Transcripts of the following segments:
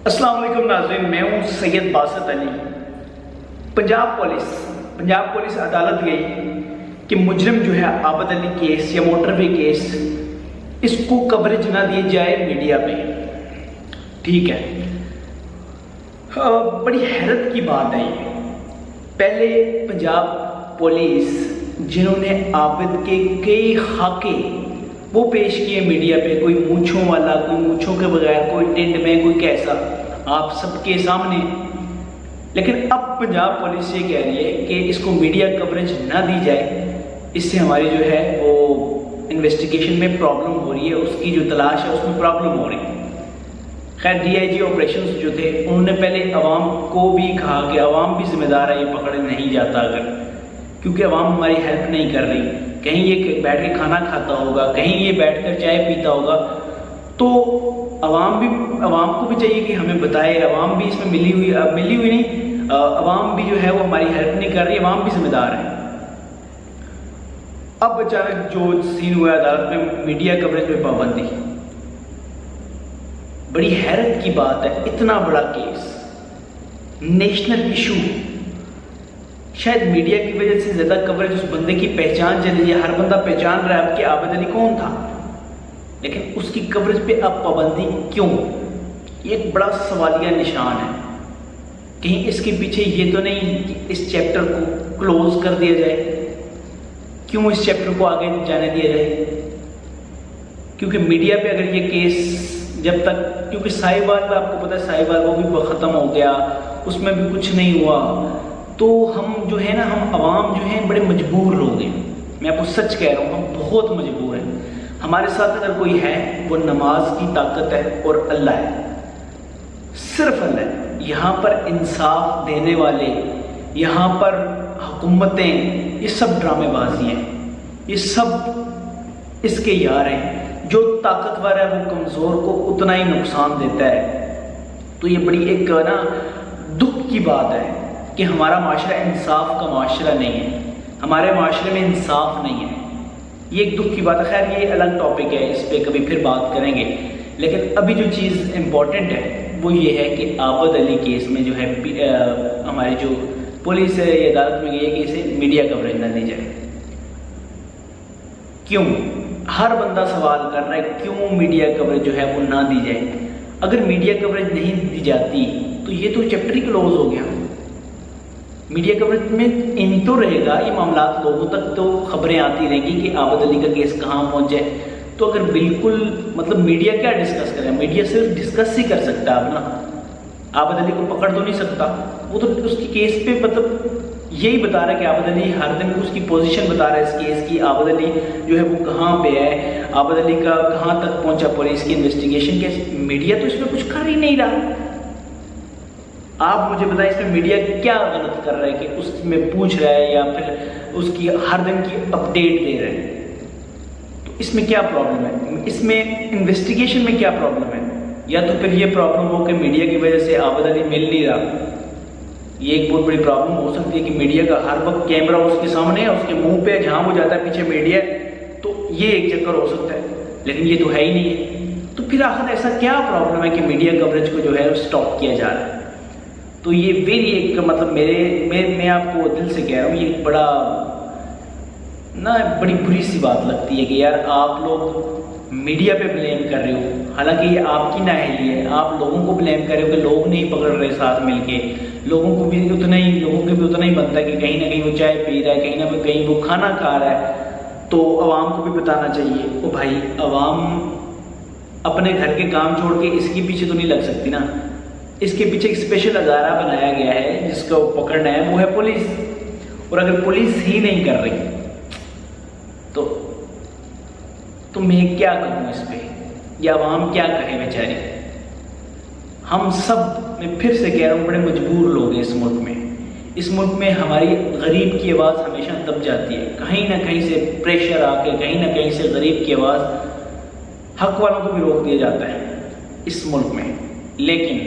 السلام علیکم ناظرین، میں ہوں سید باسط علی۔ پنجاب پولیس عدالت گئی کہ مجرم جو ہے عابد علی کیس یا موٹر وے کیس، اس کو کوریج نہ دی جائے میڈیا پہ۔ ٹھیک ہے، بڑی حیرت کی بات ہے یہ۔ پہلے پنجاب پولیس جنہوں نے عابد کے کئی خاکے وہ پیش کیے میڈیا پہ، کوئی مونچھوں والا، کوئی مونچھوں کے بغیر، کوئی ٹنڈ میں، کوئی کیسا، آپ سب کے سامنے۔ لیکن اب پنجاب پولیس یہ کہہ رہی ہے کہ اس کو میڈیا کوریج نہ دی جائے، اس سے ہماری جو ہے وہ انویسٹیگیشن میں پرابلم ہو رہی ہے، اس کی جو تلاش ہے اس میں پرابلم ہو رہی ہے۔ خیر، ڈی آئی جی آپریشنز جو تھے انہوں نے پہلے عوام کو بھی کہا کہ عوام بھی ذمہ دار ہے، یہ پکڑے نہیں جاتا اگر، کیونکہ عوام ہماری ہیلپ نہیں کر رہی۔ کہیں یہ بیٹھ کے کھانا کھاتا ہوگا، کہیں یہ بیٹھ کر چائے پیتا ہوگا، تو عوام کو بھی چاہیے کہ ہمیں بتائے۔ عوام بھی اس میں ملی ہوئی نہیں، عوام بھی جو ہے وہ ہماری ہیلپ نہیں کر رہی، عوام بھی ذمہ دار ہے۔ اب اچانک جو سین ہوا ہے عدالت میں، میڈیا کوریج پہ پابندی، بڑی حیرت کی بات ہے۔ اتنا بڑا کیس، نیشنل ایشو، شاید میڈیا کی وجہ سے زیادہ کوریج اس بندے کی پہچان چلی ہے، ہر بندہ پہچان رہا ہے کہ عابد علی کون تھا، لیکن اس کی کوریج پہ اب پابندی کیوں؟ یہ ایک بڑا سوالیہ نشان ہے۔ کہیں اس کے پیچھے یہ تو نہیں کہ اس چیپٹر کو کلوز کر دیا جائے؟ کیوں اس چیپٹر کو آگے جانے دیا جائے؟ کیونکہ میڈیا پہ اگر یہ کیس جب تک، کیونکہ ساہیوال میں آپ کو پتہ ہے ساہیوال وہ بھی ختم ہو گیا، اس میں بھی کچھ نہیں ہوا، تو ہم جو ہے نا، ہم عوام جو ہیں بڑے مجبور لوگ ہیں۔ میں آپ کو سچ کہہ رہا ہوں، ہم بہت مجبور ہیں۔ ہمارے ساتھ اگر کوئی ہے وہ نماز کی طاقت ہے اور اللہ ہے، صرف اللہ ہے۔ یہاں پر انصاف دینے والے، یہاں پر حکومتیں، یہ سب ڈرامے بازی ہیں، یہ سب اس کے یار ہیں۔ جو طاقتور ہے وہ کمزور کو اتنا ہی نقصان دیتا ہے۔ تو یہ بڑی ایک نا دکھ کی بات ہے کہ ہمارا معاشرہ انصاف کا معاشرہ نہیں ہے، ہمارے معاشرے میں انصاف نہیں ہے۔ یہ ایک دکھ کی بات ہے۔ خیر، یہ الگ ٹاپک ہے، اس پہ کبھی پھر بات کریں گے۔ لیکن ابھی جو چیز امپورٹنٹ ہے وہ یہ ہے کہ عابد علی کیس میں جو ہے ہماری جو پولیس ہے یہ عدالت میں گئی ہے کہ اسے میڈیا کوریج نہ دی جائے۔ کیوں؟ ہر بندہ سوال کر رہا ہے کیوں میڈیا کوریج جو ہے وہ نہ دی جائے۔ اگر میڈیا کوریج نہیں دی جاتی تو یہ تو چیپٹر ہی کلوز ہو گیا۔ میڈیا کوریج میں ان تو رہے گا، یہ معاملات لوگوں تک تو خبریں آتی رہیں گی کہ عابد علی کا کیس کہاں پہنچے۔ تو اگر بالکل مطلب میڈیا کیا ڈسکس کرے؟ میڈیا صرف ڈسکس ہی کر سکتا ہے اب نا، عابد علی کو پکڑ تو نہیں سکتا۔ وہ تو اس کی کیس پہ مطلب یہی بتا رہا ہے کہ عابد علی ہر دن اس کی پوزیشن بتا رہا ہے اس کیس کی، عابد علی جو ہے وہ کہاں پہ ہے، عابد علی کا کہاں تک پہنچا پولیس کی انویسٹیگیشن کے۔ میڈیا تو اس میں کچھ کر ہی نہیں رہا۔ آپ مجھے بتائیں اس میں میڈیا کیا غلط کر رہا ہے کہ اس میں پوچھ رہا ہے یا پھر اس کی ہر دن کی اپڈیٹ دے رہا ہے؟ تو اس میں کیا پرابلم ہے؟ اس میں انویسٹیگیشن میں کیا پرابلم ہے؟ یا تو پھر یہ پرابلم ہو کہ میڈیا کی وجہ سے عابد علی مل نہیں رہا۔ یہ ایک بہت بڑی پرابلم ہو سکتی ہے کہ میڈیا کا ہر وقت کیمرہ اس کے سامنے ہے، اس کے منہ پہ جہاں وہ جاتا ہے پیچھے میڈیا ہے، تو یہ ایک چکر ہو سکتا ہے، لیکن یہ تو ہے ہی نہیں ہے۔ تو پھر آخر ایسا کیا پرابلم ہے کہ میڈیا کوریج کو جو ہے اسٹاپ کیا جا رہا ہے؟ تو یہ ویری ایک مطلب میں آپ کو دل سے کہہ رہا ہوں، یہ بڑا نا بڑی بری سی بات لگتی ہے کہ یار آپ لوگ میڈیا پہ بلیم کر رہے ہو، حالانکہ یہ آپ کی نااہلی ہے۔ آپ لوگوں کو بلیم کر رہے ہو کہ لوگ نہیں پکڑ رہے ساتھ مل کے۔ لوگوں کو بھی اتنا ہی بنتا ہے کہ کہیں نہ کہیں وہ چائے پی رہا ہے، کہیں نہ کہیں وہ کھانا کھا رہا ہے، تو عوام کو بھی بتانا چاہیے۔ او بھائی، عوام اپنے گھر کے کام چھوڑ کے اس کے پیچھے تو نہیں لگ سکتی نا۔ اس کے پیچھے ایک اسپیشل ادارہ بنایا گیا ہے جس کو پکڑنا ہے، وہ ہے پولیس۔ اور اگر پولیس ہی نہیں کر رہی تو میں کیا کہوں اس پہ؟ یہ عوام کیا کہے بیچاری؟ ہم سب، میں پھر سے کہہ رہا ہوں، بڑے مجبور لوگ ہیں اس ملک میں۔ اس ملک میں ہماری غریب کی آواز ہمیشہ دب جاتی ہے، کہیں نہ کہیں سے پریشر آ کے، کہیں نہ کہیں سے غریب کی آواز، حق والوں کو بھی روک دیا جاتا ہے اس ملک میں۔ لیکن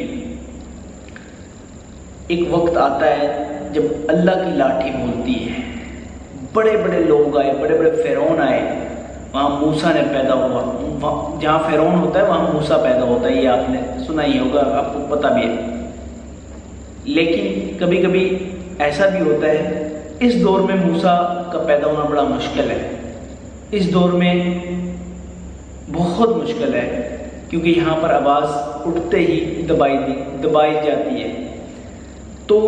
ایک وقت آتا ہے جب اللہ کی لاٹھی بولتی ہے، بڑے بڑے لوگ آئے، بڑے بڑے فرعون آئے، وہاں موسیٰ نے پیدا ہوا، جہاں فرعون ہوتا ہے وہاں موسیٰ پیدا ہوتا ہے، یہ آپ نے سنا ہی ہوگا، آپ کو پتہ بھی ہے۔ لیکن کبھی کبھی ایسا بھی ہوتا ہے، اس دور میں موسیٰ کا پیدا ہونا بڑا مشکل ہے، اس دور میں بہت مشکل ہے، کیونکہ یہاں پر آواز اٹھتے ہی دبائی جاتی ہے۔ تو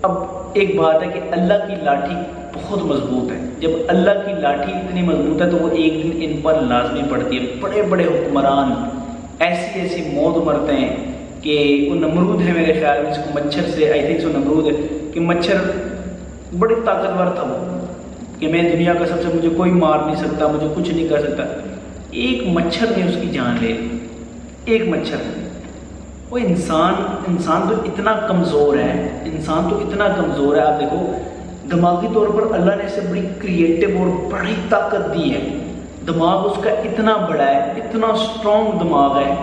اب ایک بات ہے کہ اللہ کی لاٹھی بہت مضبوط ہے، جب اللہ کی لاٹھی اتنی مضبوط ہے تو وہ ایک دن ان پر لازمی پڑتی ہے۔ بڑے بڑے حکمران ایسی موت مرتے ہیں کہ وہ نمرود ہے میرے خیال میں، اس کو مچھر سے نمرود ہے کہ مچھر بڑی طاقتور تھا وہ، کہ میں دنیا کا سب سے، مجھے کوئی مار نہیں سکتا، مجھے کچھ نہیں کر سکتا۔ ایک مچھر نے اس کی جان لے لی، ایک مچھر۔ وہ انسان تو اتنا کمزور ہے، آپ دیکھو دماغی طور پر اللہ نے اسے بڑی کریٹو اور بڑی طاقت دی ہے، دماغ اس کا اتنا بڑا ہے، اتنا اسٹرانگ دماغ ہے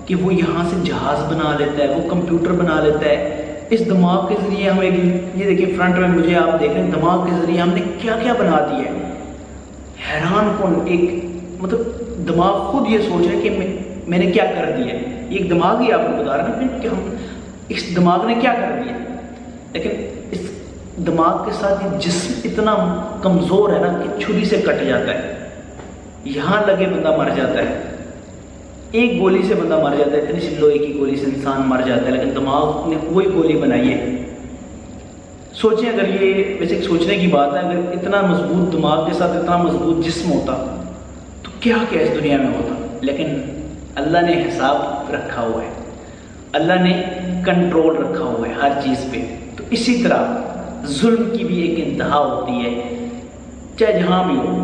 کہ وہ یہاں سے جہاز بنا لیتا ہے، وہ کمپیوٹر بنا لیتا ہے۔ اس دماغ کے ذریعے ہم یہ دیکھیں فرنٹ میں مجھے آپ دیکھ رہے ہیں، دماغ کے ذریعے ہم نے کیا کیا بنا دیا ہے، حیران کن۔ مطلب دماغ خود یہ سوچ رہا ہے کہ میں نے کیا کر دیا ہے، ایک دماغ ہی آپ کو بتا رہا ہے کہ ہم اس دماغ نے کیا کر دیا۔ لیکن اس دماغ کے ساتھ یہ جسم اتنا کمزور ہے نا کہ چھری سے کٹ جاتا ہے، یہاں لگے بندہ مر جاتا ہے، ایک گولی سے بندہ مر جاتا ہے، اتنی سی لوہے کی گولی سے انسان مر جاتا ہے، لیکن دماغ نے وہی گولی بنائی ہے۔ سوچیں اگر یہ ویسے سوچنے کی بات ہے، اگر اتنا مضبوط دماغ کے ساتھ اتنا مضبوط جسم ہوتا تو کیا اس دنیا میں ہوتا۔ لیکن اللہ نے حساب رکھا ہوا ہے، اللہ نے کنٹرول رکھا ہوا ہے ہر چیز پہ۔ تو اسی طرح ظلم کی بھی ایک انتہا ہوتی ہے، چاہے جہاں بھی ہو۔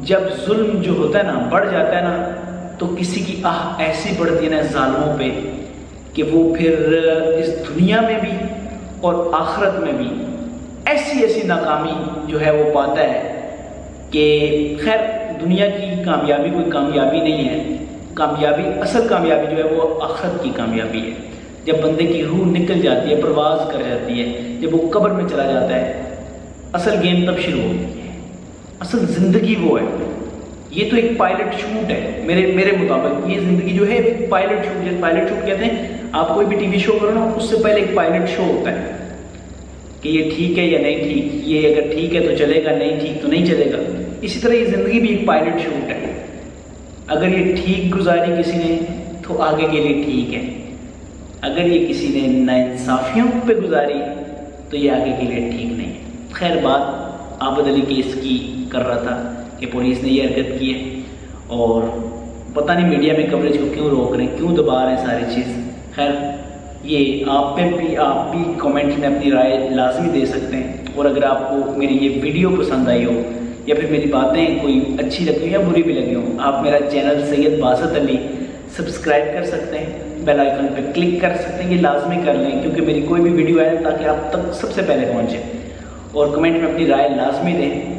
جب ظلم جو ہوتا ہے نا بڑھ جاتا ہے نا، تو کسی کی آہ ایسی بڑھتی ہے نا ظالموں پہ کہ وہ پھر اس دنیا میں بھی اور آخرت میں بھی ایسی ناکامی جو ہے وہ پاتا ہے کہ خیر دنیا کی کامیابی کوئی کامیابی نہیں ہے، اصل کامیابی جو ہے وہ آخرت کی کامیابی ہے۔ جب بندے کی روح نکل جاتی ہے، پرواز کر جاتی ہے، جب وہ قبر میں چلا جاتا ہے، اصل گیم تب شروع ہوتی ہے، اصل زندگی وہ ہے۔ یہ تو ایک پائلٹ شوٹ ہے میرے مطابق، یہ زندگی جو ہے ایک پائلٹ شوٹ ہے۔ پائلٹ شوٹ کہتے ہیں، آپ کوئی بھی ٹی وی شو کرو نا، اس سے پہلے ایک پائلٹ شو ہوتا ہے کہ یہ ٹھیک ہے یا نہیں ٹھیک، یہ اگر ٹھیک ہے تو چلے گا، نہیں ٹھیک تو نہیں چلے گا۔ اسی طرح یہ زندگی بھی ایک پائلٹ شوٹ ہے، اگر یہ ٹھیک گزاری کسی نے تو آگے کے لیے ٹھیک ہے، اگر یہ کسی نے ناانصافیوں پہ گزاری تو یہ آگے کے لیے ٹھیک نہیں ہے۔ خیر بات عابد علی کیس کی کر رہا تھا کہ پولیس نے یہ حرکت کی ہے، اور پتہ نہیں میڈیا میں کوریج کو کیوں روک رہے ہیں، کیوں دبا رہے ہیں ساری چیز۔ خیر یہ آپ بھی کمنٹ میں اپنی رائے لازمی دے سکتے ہیں، اور اگر آپ کو میری یہ ویڈیو پسند آئی ہو یا پھر میری باتیں کوئی اچھی لگی ہوں یا بری بھی لگی ہوں، آپ میرا چینل سید باسط علی سبسکرائب کر سکتے ہیں، بیل آئیکن پہ کلک کر سکتے ہیں، یہ لازمی کر لیں کیونکہ میری کوئی بھی ویڈیو آئے تاکہ آپ تک سب سے پہلے پہنچے، اور کمنٹ میں اپنی رائے لازمی دیں۔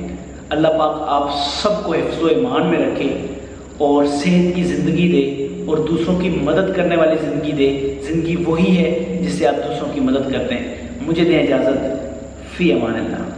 اللہ پاک آپ سب کو حفظ و ایمان میں رکھے اور صحت کی زندگی دے اور دوسروں کی مدد کرنے والی زندگی دے۔ زندگی وہی ہے جس سے آپ دوسروں کی مدد کرتے ہیں۔ مجھے دیں اجازت، فی امان اللہ۔